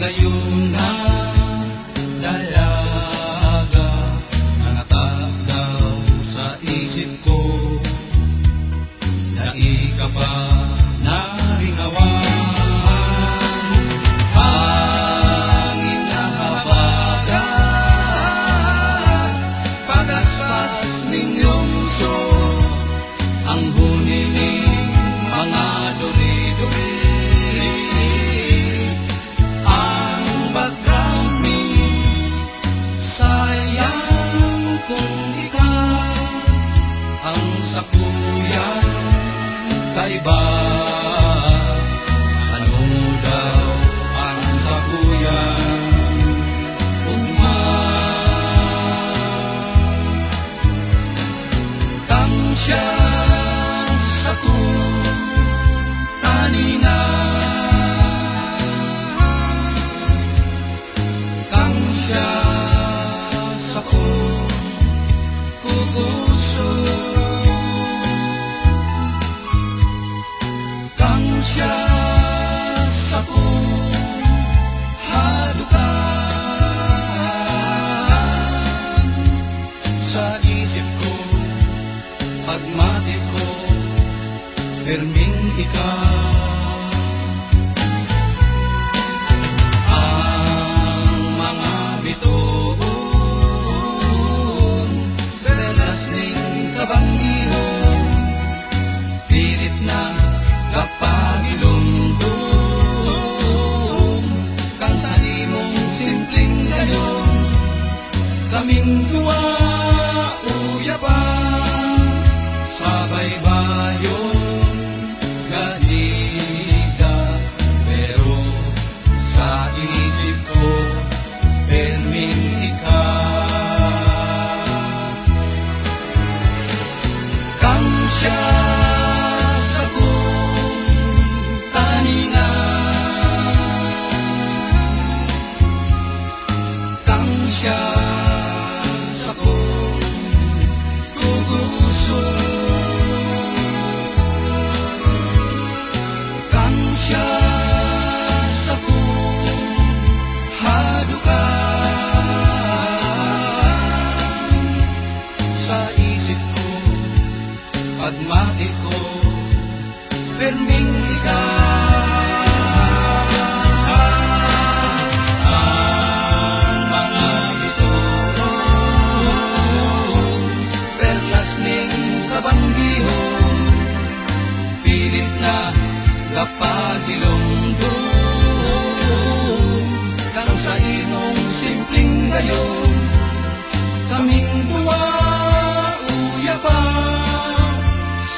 gayon na dalaga na natagdaw sa isip ko, na ika pa naringawan. Hangin na habagat, pagaspas ninyong so, ang huniling mga duri-duri. Ang sakuyan kaiba, ano daw ang sakuyan? Ugma kang siya saku kanina, kang siya saku kuguso, siya saku hadukan sa isip ko, pagmati ko, perming ikaw. Ang mga bituon, belas ning kabanggihon, pilit na kapagilundong, kang sa imong simpleng gayon, kaming duwa uyapan sa baybayon gahiga, pero sa isip ko perming ikaw. Kang siya siya saku kuguso, kang siya saku hadukan sa isip ko, pagmati ko, perming ikaw. Pilit na kapagilundong, kang sa imong simpleng gayon, kaming duwa uyapan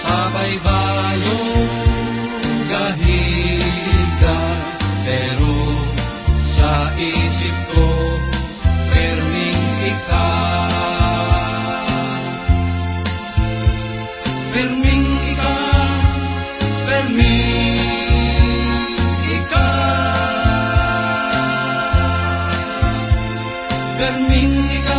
sa baybayon gahiga, pero sa isip ko perming ikaw. Perming ikaw, perming ikaw, perming ikaw.